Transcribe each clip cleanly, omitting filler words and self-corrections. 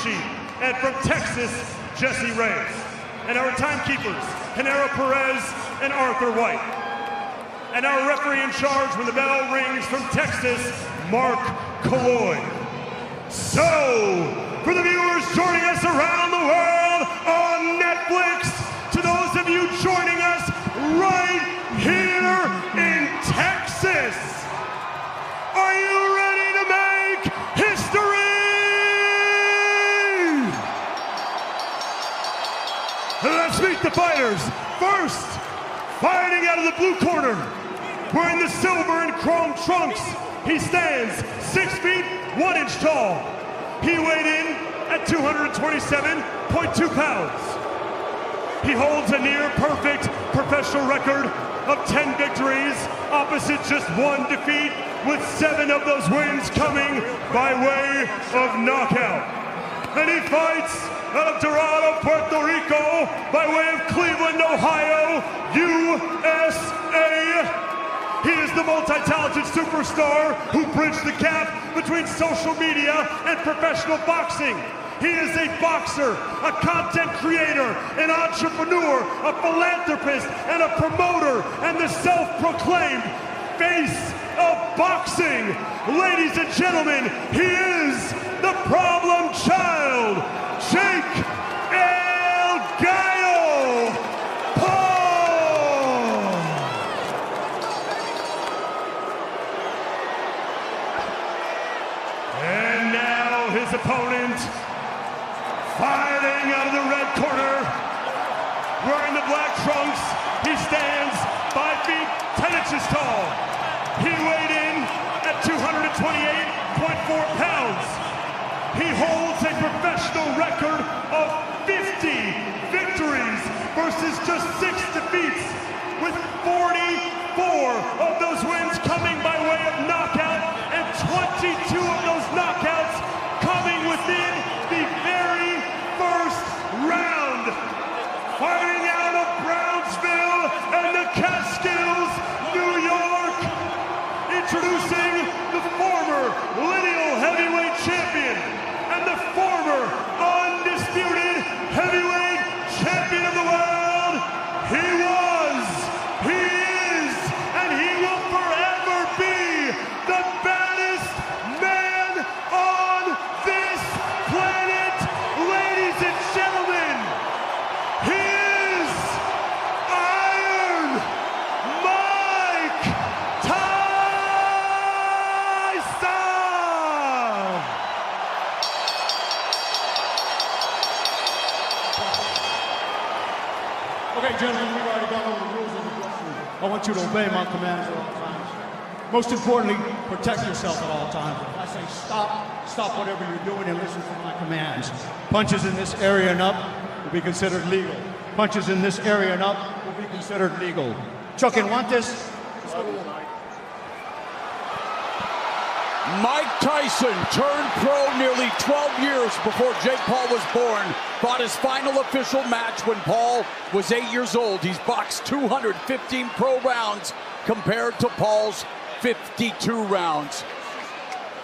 Gucci, and from Texas, Jesse Reyes. And our timekeepers, Genaro Perez and Arthur White. And our referee in charge when the bell rings from Texas, Mark Colloy. So, for the viewers joining us around the world on Netflix, to those of you joining us right here in Texas, are you ready to make history? Let's meet the fighters. First, fighting out of the blue corner, wearing the silver and chrome trunks, he stands 6 feet 1 inch tall. He weighed in at 227.2 pounds. He holds a near perfect professional record of 10 victories, opposite just 1 defeat, with 7 of those wins coming by way of knockout. And he fights out of Dorado, Puerto Rico, by way of Cleveland, Ohio, USA. He is the multi-talented superstar who bridged the gap between social media and professional boxing. He is a boxer, a content creator, an entrepreneur, a philanthropist, and a promoter, and the self-proclaimed face of boxing. Ladies and gentlemen, he is the problem child, Jake El Gallo Paul. And now his opponent, fighting out of the red corner, wearing the black trunks, he stands 5 feet 10 inches tall. He weighed in at 228.4 pounds. He holds a professional record of 50 victories versus just 6 defeats, with 44 of those wins coming by way of knockout and 22 of those knockouts coming within the very first round. Fighting out of Brownsville and the Catskills, New York, introducing the former lineal heavyweight champion and the former undisputed heavyweight champion of the world. He was, he is, and he will forever be the baddest man on this planet. Ladies and gentlemen, he is Iron Mike Tyson! Okay, gentlemen, we've already gone over the rules of the dressing room. I want you to obey my commands at all times. Most importantly, protect yourself at all times. If I say stop, stop whatever you're doing and listen to my commands. Punches in this area and up will be considered legal. Punches in this area and up will be considered legal. Chuck and want this? Mike Tyson turned pro nearly 12 years before Jake Paul was born. Fought his final official match when Paul was 8 years old. He's boxed 215 pro rounds compared to Paul's 52 rounds.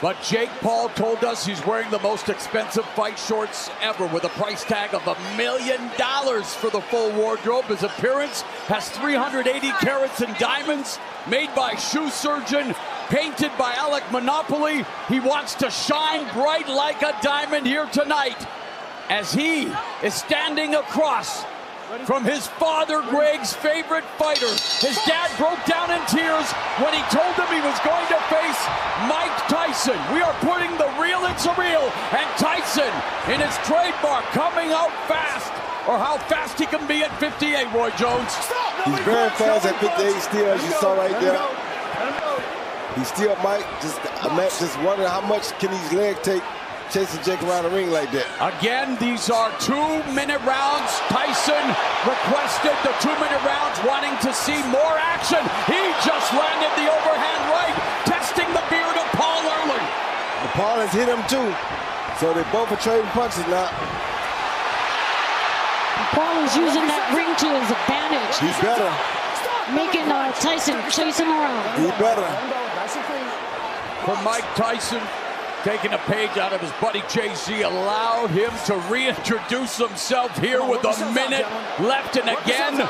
But Jake Paul told us he's wearing the most expensive fight shorts ever, with a price tag of $1 million for the full wardrobe. His appearance has 380 carats in diamonds, made by shoe surgeon, painted by Alec Monopoly. He wants to shine bright like a diamond here tonight, as he is standing across from his father Greg's favorite fighter. His dad broke down in tears when he told him he was going to face Mike Tyson. We are putting the real in surreal, and Tyson in his trademark coming out fast, or how fast he can be at 58, Roy Jones. He's very fast at 58 still, as you saw right there. He still might just wondering how much can these legs take chasing Jake around the ring like that. Again, these are 2-minute rounds. Tyson requested the 2-minute rounds, wanting to see more action. He just landed the overhand right, testing the beard of Paul early. Paul has hit him too, so they both are trading punches now. Paul is using that ring to his advantage. He's better. Making Tyson chase him around. He's better. For Mike Tyson, taking a page out of his buddy Jay-Z, allowed him to reintroduce himself here with a minute left, and again,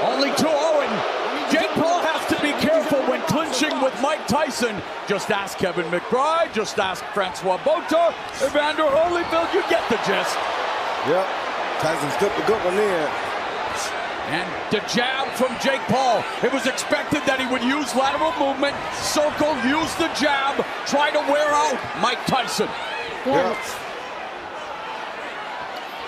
only 2-0, and Jake Paul has to be careful when clinching with Mike Tyson. Just ask Kevin McBride, just ask Francois Bota, Evander Holyfield, you get the gist. Yep, Tyson slipped a good one in. And the jab from Jake Paul. It was expected that he would use lateral movement, circle, use the jab, try to wear out Mike Tyson. Yeah.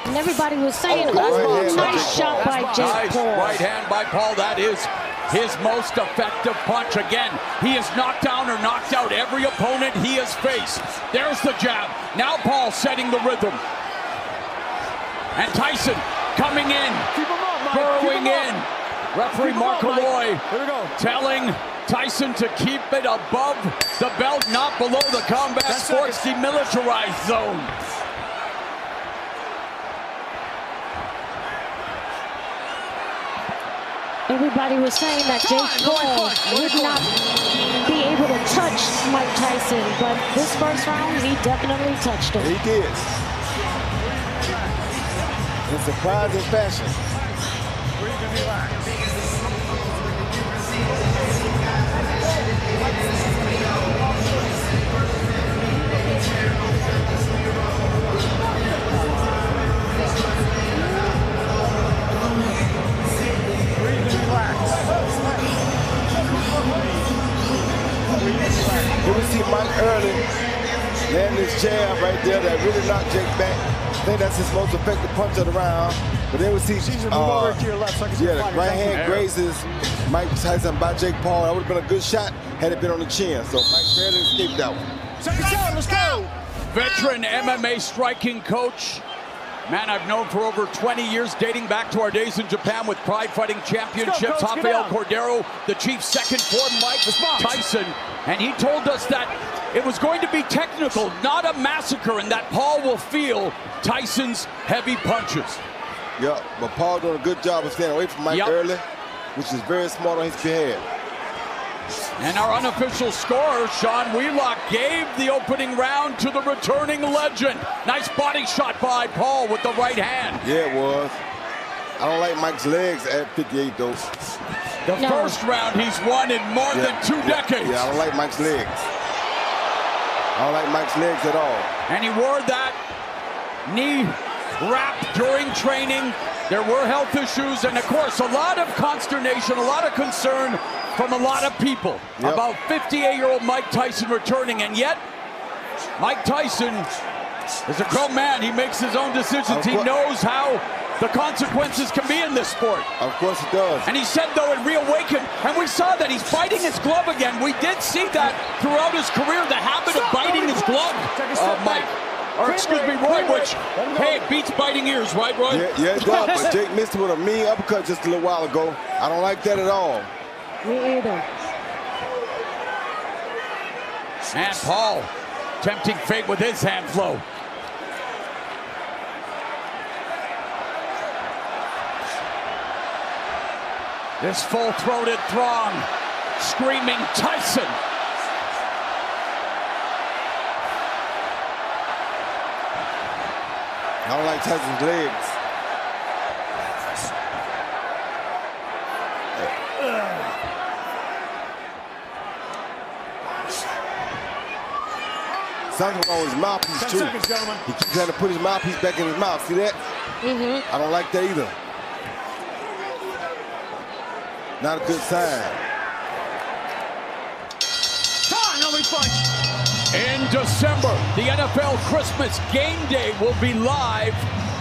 And everybody was saying, nice shot by Jake Paul. Right hand by Paul. That is his most effective punch. Again, he has knocked down or knocked out every opponent he has faced. There's the jab. Now Paul setting the rhythm. And Tyson coming in, burrowing in. Referee Mark Malloy telling Tyson to keep it above the belt, not below the combat sports demilitarized zone. Everybody was saying that Jake Paul would not be able to touch Mike Tyson, but this first round, he definitely touched him. He did. In surprising fashion. Here we see Mike early land this jab right there that really knocked Jake back. I think that's his most effective punch of the round. But then we see the right hand grazes Mike Tyson by Jake Paul. That would have been a good shot had it been on the chin. So Mike barely escaped that one. Let's go. Veteran MMA striking coach. Man I've known for over 20 years, dating back to our days in Japan with Pride Fighting Championships. Rafael Cordero, the chief second for Mike Tyson. And he told us that it was going to be technical, not a massacre, and that Paul will feel Tyson's heavy punches. Yeah, but Paul doing a good job of staying away from Mike early, which is very smart on his behalf. And our unofficial scorer, Sean Wheelock, gave the opening round to the returning legend. Nice body shot by Paul with the right hand. Yeah, it was. I don't like Mike's legs at 58, though. The first round he's won in more than 2 decades. Yeah, I don't like Mike's legs. I don't like Mike's legs at all. And he wore that knee wrap during training. There were health issues, and of course, a lot of consternation, a lot of concern from a lot of people about 58-year-old Mike Tyson returning, and yet Mike Tyson is a grown man. He makes his own decisions. He knows how the consequences can be in this sport. Of course he does. And he said, though, it reawakened, and we saw that he's biting his glove again. We did see that throughout his career, the habit of biting his glove, Mike. Or excuse me, Roy, which, hey, it beats biting ears, right, Roy? Yeah, it does, but Jake missed it with a mean uppercut just a little while ago. I don't like that at all. Me either. And Paul tempting fate with his hand flow. This full-throated throng screaming Tyson. I don't like Tyson's legs. Something on his mouthpiece, too. He keeps having to put his mouthpiece back in his mouth. See that? I don't like that either. Not a good sign. In December, the NFL Christmas Game Day will be live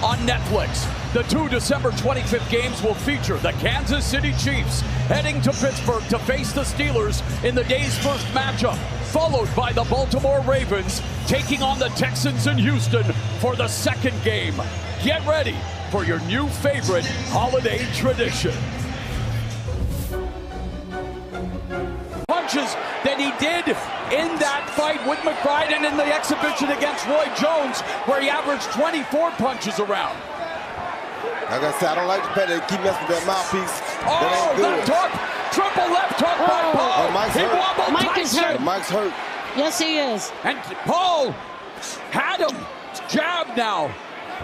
on Netflix. The 2 December 25th games will feature the Kansas City Chiefs heading to Pittsburgh to face the Steelers in the day's first matchup, followed by the Baltimore Ravens taking on the Texans in Houston for the second game. Get ready for your new favorite holiday tradition. Punches that he did in that fight with McBride and in the exhibition against Roy Jones, where he averaged 24 punches around. Like I said, I don't like the fact that they keep messing with that mouthpiece. Oh, left hook! Triple left hook by Paul. Mike's he hurt. wobbled Mike is Tyson. hurt. Mike's hurt. Yes, he is. And Paul had him. Jab now.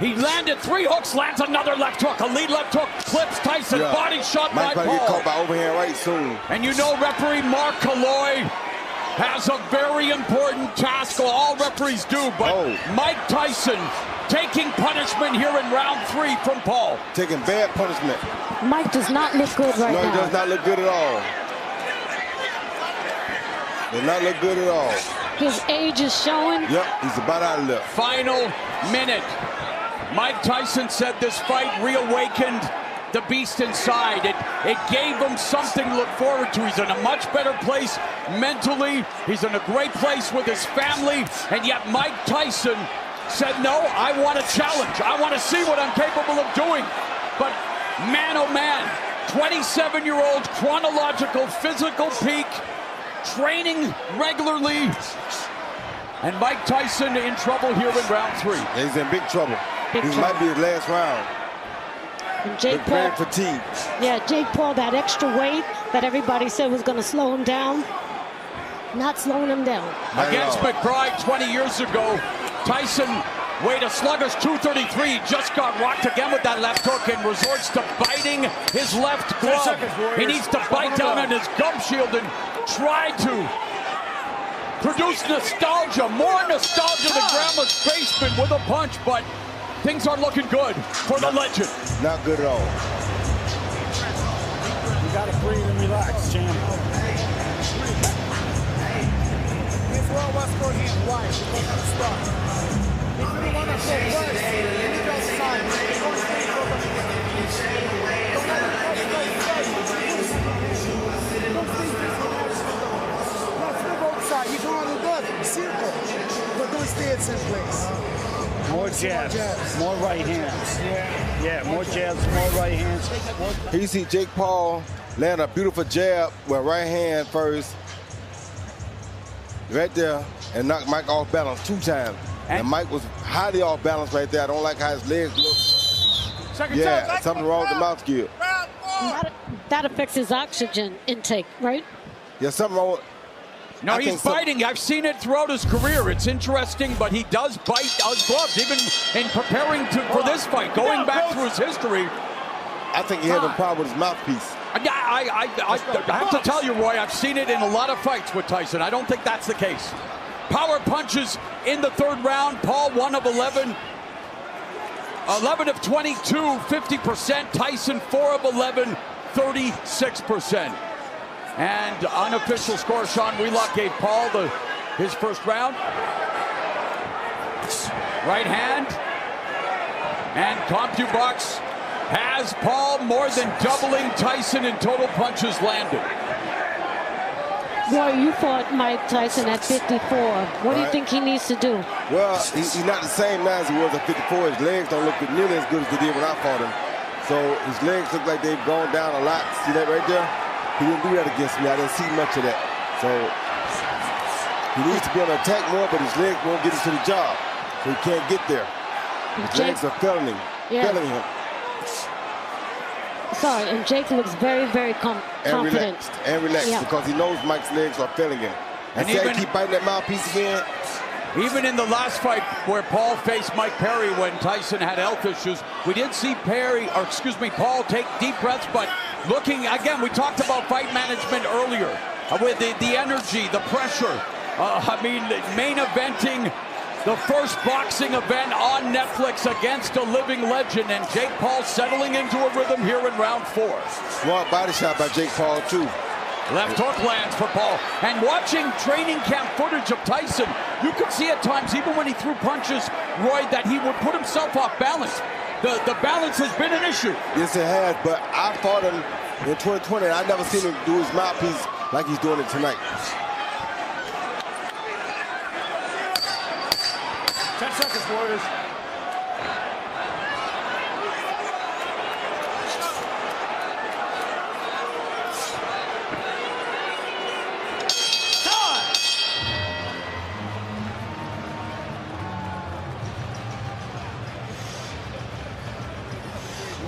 He landed 3 hooks, lands another left hook. A lead left hook clips Tyson. Yeah. Body shot Mike by Paul. Get Paul. caught by overhand right soon. And you know referee Mark Calloy has a very important task. All referees do. But Mike Tyson taking punishment here in round 3 from Paul. Taking bad punishment. Mike does not look good right now. No, he does not look good at all. Does not look good at all. His age is showing. Yep, he's about out of there. Final minute. Mike Tyson said this fight reawakened the beast inside. It gave him something to look forward to. He's in a much better place mentally. He's in a great place with his family. And yet Mike Tyson said, no, I want a challenge. I want to see what I'm capable of doing. But man, oh man, 27-year-old chronological physical peak, training regularly. And Mike Tyson in trouble here in round 3. Yeah, he's in big trouble. This might be his last round. And Jake Paul, very fatigued. Yeah, Jake Paul, that extra weight that everybody said was going to slow him down, not slowing him down. Against McBride 20 years ago, Tyson weighed a sluggish 233, just got rocked again with that left hook and resorts to biting his left glove. He needs to bite down on his gum shield and try to produce nostalgia, more nostalgia than Grandma's basement with a punch, but things are looking good for the legend. Not good at all. You gotta breathe and relax, champ. This world was for his wife because of the start. If you want to go first, you just sign. Don't stay over here. Don't let the first go first. Don't stay this way. Let's move outside. You're going to good. Circle. But don't stay at the same place. More jabs, more right hands. Yeah, more jabs, more right hands. Here you see Jake Paul land a beautiful jab with right hand first. Right there, and knock Mike off balance 2 times. And Mike was highly off balance right there. I don't like how his legs look. Yeah, something wrong with the mouth skill. That affects his oxygen intake, right? Yeah, something wrong with... No, he's biting. I've seen it throughout his career. It's interesting, but he does bite his gloves, even in preparing for this fight, going back through his history. I think he has a problem with his mouthpiece. I have to tell you, Roy, I've seen it in a lot of fights with Tyson. I don't think that's the case. Power punches in the 3rd round. Paul 1 of 11. 11 of 22, 50%. Tyson 4 of 11, 36%. And unofficial score, Sean Wheelock gave Paul his first round. Right hand. And CompuBox has Paul more than doubling Tyson in total punches landed. Roy, you fought Mike Tyson at 54. What do you think he needs to do? Well, he's not the same now as he was at 54. His legs don't look nearly as good as they did when I fought him. So his legs look like they've gone down a lot. See that right there? He didn't do that against me. I didn't see much of that. So he needs to be on attack more, but his legs won't get him to the job. So he can't get there. His legs are failing him. Sorry, and Jake looks very, very confident. And relaxed because he knows Mike's legs are failing him. And see how he keep biting that mouthpiece again? Even in the last fight where Paul faced Mike Perry when Tyson had health issues, we did see Paul take deep breaths, but looking, again, we talked about fight management earlier with the energy, the pressure. Main eventing the first boxing event on Netflix against a living legend, and Jake Paul settling into a rhythm here in round 4. One body shot by Jake Paul, too. Left hook lands for Paul. And watching training camp footage of Tyson, you could see at times, even when he threw punches, Roy, that he would put himself off balance. The balance has been an issue. Yes, it has, but I fought him in 2020, and I never seen him do his mouthpiece like he's doing it tonight. 10 seconds, Warriors.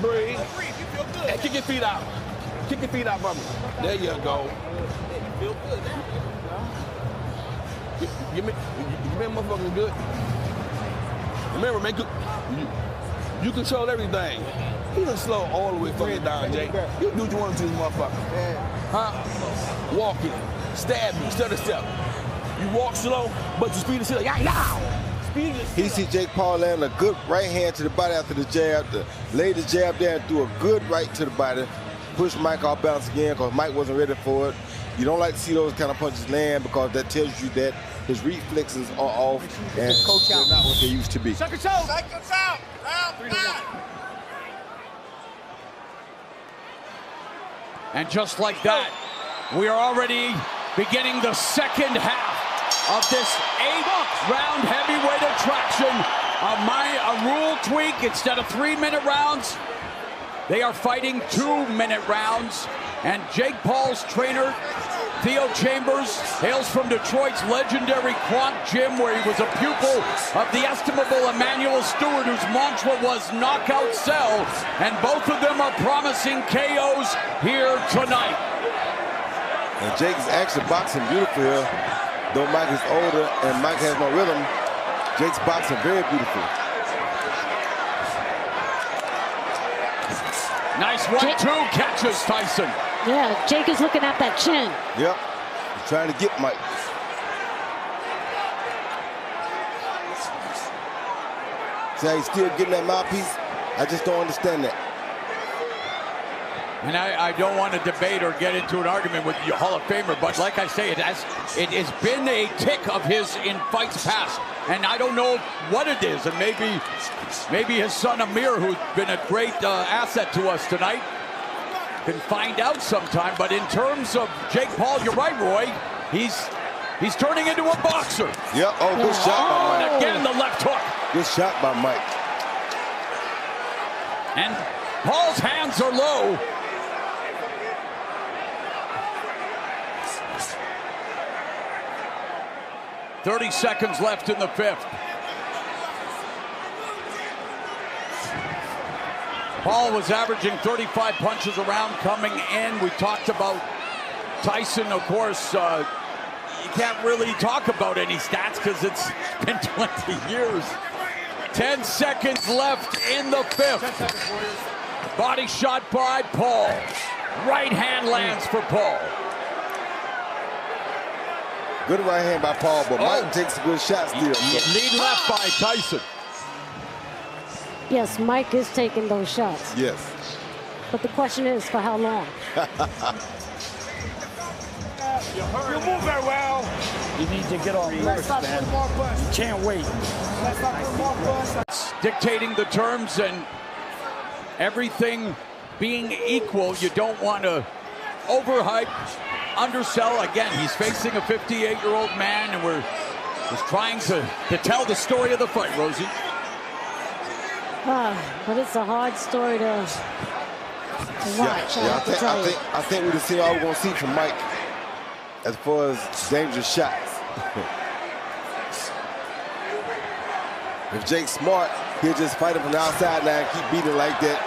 Breathe. Hey, kick your feet out. Kick your feet out, brother. There you go. Feel good now. Give me a motherfucking good. Remember, man, you control everything. He done slow all the way fucking down, Jake. You do what you want to this motherfucker. Huh? Walking, stab me, step to step. You walk slow, but the speed is still He see Jake Paul land a good right hand to the body after the jab, laid the jab there and threw a good right to the body, pushed Mike off balance again because Mike wasn't ready for it. You don't like to see those kind of punches land because that tells you that his reflexes are off and they're not what they used to be. Seconds out. Round 5. And just like that, we are already beginning the second half of this 8-round heavyweight attraction. A rule tweak. Instead of 3-minute rounds, they are fighting 2-minute rounds. And Jake Paul's trainer, Theo Chambers, hails from Detroit's legendary Quant Gym, where he was a pupil of the estimable Emmanuel Stewart, whose mantra was knockout sell. And both of them are promising KOs here tonight. And Jake is actually boxing beautiful here. Though Mike is older and Mike has no rhythm, Jake's boxing very beautiful. Nice 1-2 catches Tyson. Yeah, Jake is looking at that chin. Yep, he's trying to get Mike. See how he's still getting that mouthpiece? I just don't understand that. And I don't want to debate or get into an argument with the Hall of Famer, but like I say, it has been a tick of his in fights past, and I don't know what it is. And maybe his son Amir, who's been a great asset to us tonight, can find out sometime. But in terms of Jake Paul, you're right, Roy. He's turning into a boxer. Yep. Oh, good shot by Mike. And again, the left hook. Good shot by Mike. And Paul's hands are low. .30 seconds left in the 5th. Paul was averaging 35 punches a round coming in. We talked about Tyson, of course. You can't really talk about any stats because it's been 20 years. 10 seconds left in the 5th. Body shot by Paul. Right hand lands for Paul. Good right hand by Paul, but Mike takes a good shot still. Lead left by Tyson. Yes, Mike is taking those shots. Yes. But the question is, for how long? You move very well. You need to get off first, man. You can't wait. Dictating the terms and everything being equal, you don't want to overhype, undersell. Again, he's facing a 58-year-old man, and we're just trying to tell the story of the fight, Rosie. But it's a hard story to watch. I think we're seeing all we're going to see from Mike as far as dangerous shots. If Jake's smart, he'll just fight him from the outside now and keep beating like that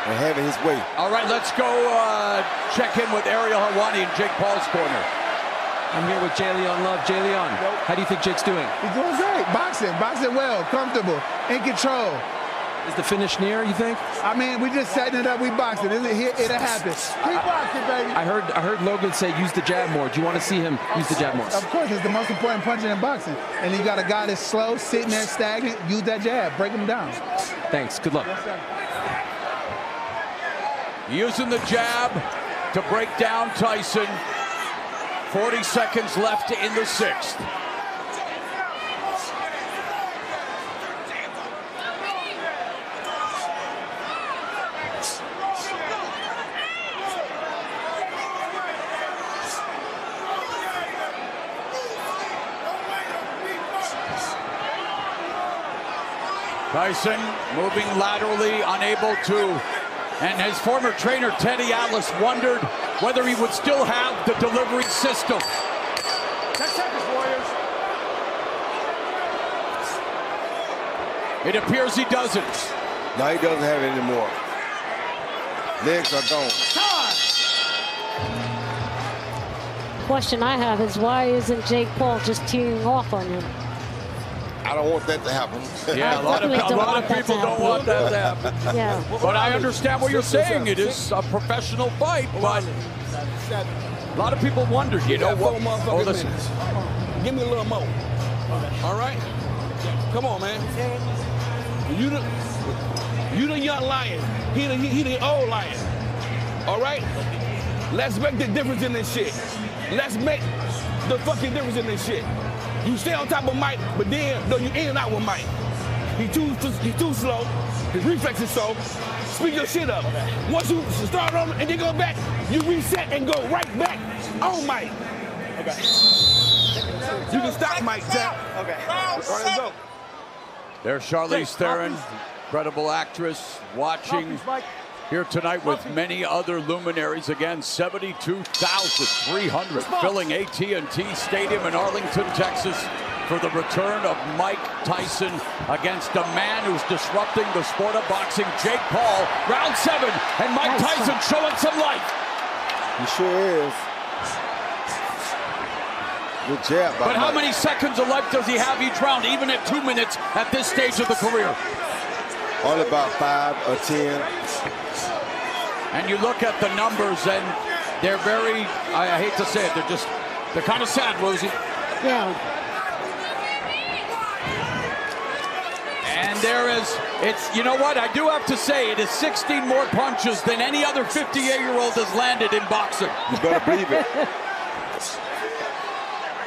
and having his way. All right, let's go check in with Ariel Helwani in Jake Paul's corner. I'm here with Jay Leon Love. Jay Leon, how do you think Jake's doing? He's doing great. Boxing well, comfortable, in control. Is the finish near, you think? I mean, we just setting it up. We boxing. It'll happen. Keep boxing, baby. I heard Logan say use the jab more. Do you want to see him use the jab more? Of course, it's the most important punch in boxing. And you got a guy that's slow, sitting there stagnant. Use that jab. Break him down. Thanks. Good luck. Yes, sir. Using the jab to break down Tyson. 40 seconds left in the 6th. Tyson moving laterally, unable to, and his former trainer Teddy Atlas wondered whether he would still have the delivery system. 10 seconds, Warriors. It appears he doesn't. No, he doesn't have it anymore. Legs are gone. question I have is why isn't Jake Paul just teeing off on him? I don't want that to happen. Yeah, a lot of people don't want that to happen. Yeah. But I understand what you're saying. It is a professional fight, but a lot of people wondered, you know what? Oh, listen. Give me a little more. All right? Come on, man. You the young lion. He the old lion. All right? Let's make the difference in this shit. Let's make the fucking difference in this shit. You stay on top of Mike, but then no, you in and out with Mike. He's too slow. His reflex is slow. Speed your shit up. Once you start on and then go back, you reset and go right back on Mike. Okay. You can stop Mike, Sam. Okay. All right, let's go. There's Charlize Theron, incredible actress, watching here tonight with many other luminaries. Again, 72,300 filling AT&T Stadium in Arlington, Texas for the return of Mike Tyson against a man who's disrupting the sport of boxing, Jake Paul. Round 7, and Mike Tyson showing some life. He sure is. Good jab by But how Mike. many seconds of life does he have each round, even at 2 minutes at this stage of the career? Only about 5 or 10. And you look at the numbers, and they're very, I hate to say it, they're kind of sad, Rosie. Yeah. And there is, you know what, I do have to say, it is 16 more punches than any other 58-year-old has landed in boxing. You better believe it.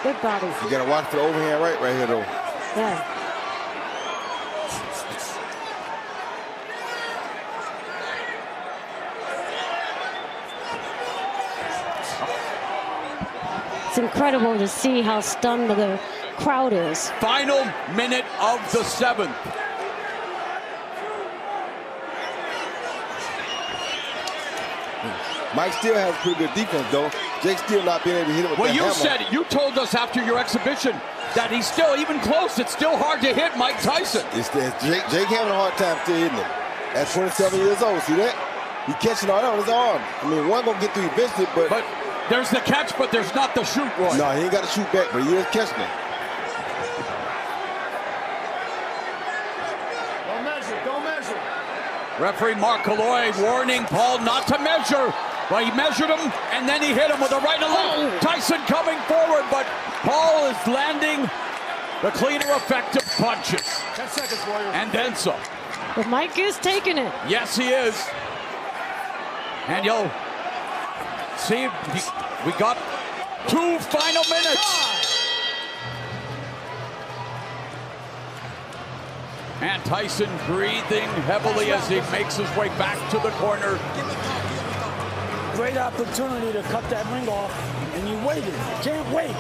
Good body. You gotta watch for the overhand right here, though. Yeah. It's incredible to see how stunned the crowd is. Final minute of the 7th. Mike still has pretty good defense, though. Jake's still not being able to hit him with that hammer. You said it. You told us after your exhibition that he's still, even close, it's still hard to hit Mike Tyson. It's Jake having a hard time still hitting him. At 27 years old, see that? He's catching all that on his arm. I mean, one gonna get through eventually, but there's the catch, but there's not the shoot, Roy. No, he ain't got to shoot back, but he is catching it. Don't measure, don't measure. Referee Mark Calloy warning Paul not to measure. Well, he measured him, and then he hit him with a right and left. Tyson coming forward, but Paul is landing the cleaner, effective punches. 10 seconds, Warrior. And then some. But Mike is taking it. Yes, he is. And you'll see, we got 2 final minutes. And Tyson breathing heavily as he makes his way back to the corner. Great opportunity to cut that ring off, and you waited. You can't wait.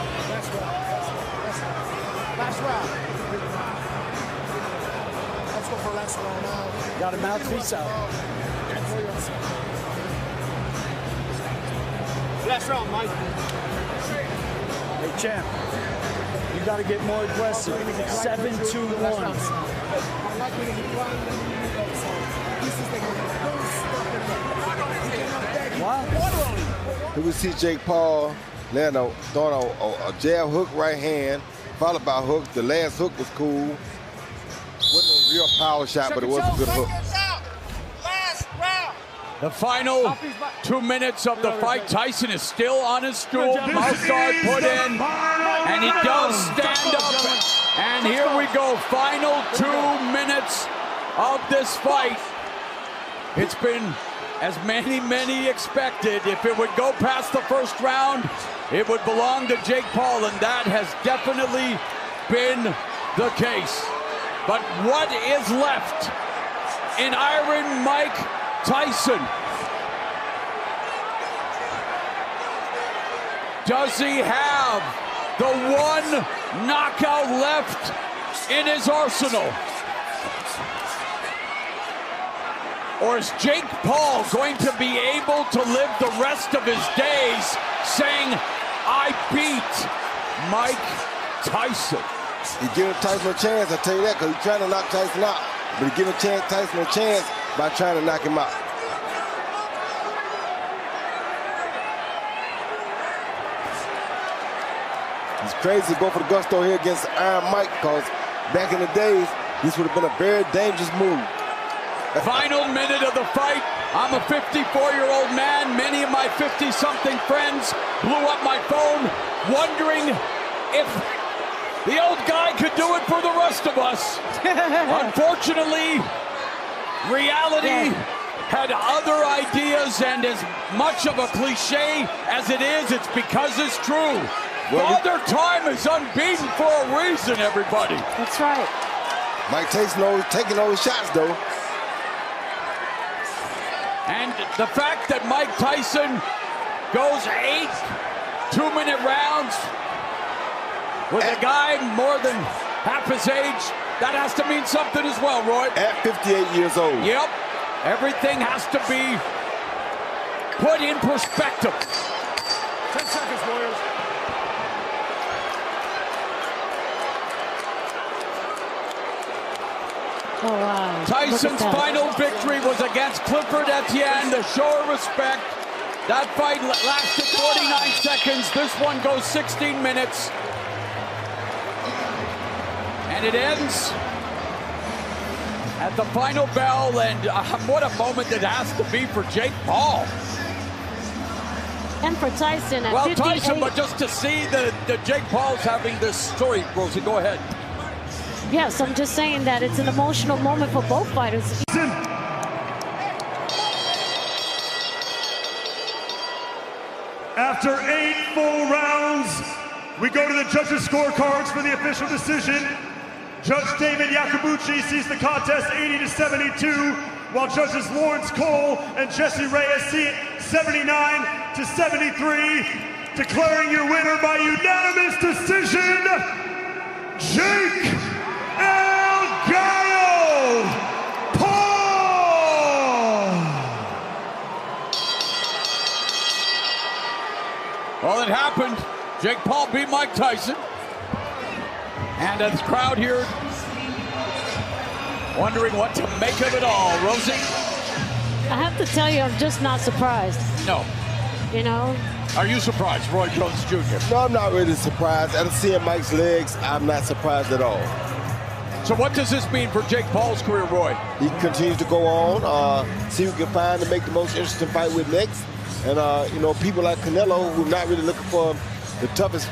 Last round. Let's go for last round now. Got a mouthpiece out. Last round, Mike. Hey, champ, you got to get more aggressive. 7-2-1. Here we see Jake Paul throwing a jab hook right hand, followed by a hook. The last hook was cool. Wasn't a real power shot, but it was a good hook. The final 2 minutes of the fight. Tyson is still on his stool. Mouth guard put in, and he does stand up. And here we go. Final 2 minutes of this fight. It's been as many expected. If it would go past the first round, it would belong to Jake Paul, and that has definitely been the case. But what is left in Iron Mike Tyson? Does he have the one knockout left in his arsenal? Or is Jake Paul going to be able to live the rest of his days saying, I beat Mike Tyson? He giving Tyson a chance, I tell you that, because he's trying to knock Tyson out. But he's giving Tyson a chance by trying to knock him out. It's crazy to go for the gusto here against Iron Mike, because back in the days, this would have been a very dangerous move. Final minute of the fight. I'm a 54-year-old man. Many of my 50-something friends blew up my phone wondering if the old guy could do it for the rest of us. Unfortunately, reality had other ideas, and as much of a cliche as it is, it's because it's true. Father Time is unbeaten for a reason, everybody. That's right. Mike Tyson taking all the shots, though. And the fact that Mike Tyson goes 8 two-minute rounds with a guy more than half his age, that has to mean something as well, Roy. At 58 years old. Yep. Everything has to be put in perspective. 10 seconds, Warriors. Oh, wow. Tyson's final victory was against Clifford Etienne, the show of respect. That fight lasted 49 seconds. This one goes 16 minutes. And it ends at the final bell, and what a moment it has to be for Jake Paul. And for Tyson at 58. Tyson, but just to see the Jake Paul's having this story, Rosie, go ahead. Yes, I'm just saying that it's an emotional moment for both fighters. After 8 full rounds, we go to the judges' scorecards for the official decision. Judge David Yakubuchi sees the contest 80-72, while judges Lawrence Cole and Jesse Reyes see it 79-73, declaring your winner by unanimous decision, Jake El Gallo Paul! Well, it happened. Jake Paul beat Mike Tyson. And the crowd here wondering what to make of it all. Rosie? I have to tell you, I'm just not surprised. No. You know? Are you surprised, Roy Jones Jr.? No, I'm not really surprised. After seeing Mike's legs, I'm not surprised at all. So what does this mean for Jake Paul's career, Roy? He continues to go on, see who can find to make the most interesting fight with next. And, you know, people like Canelo, who are not really looking for the toughest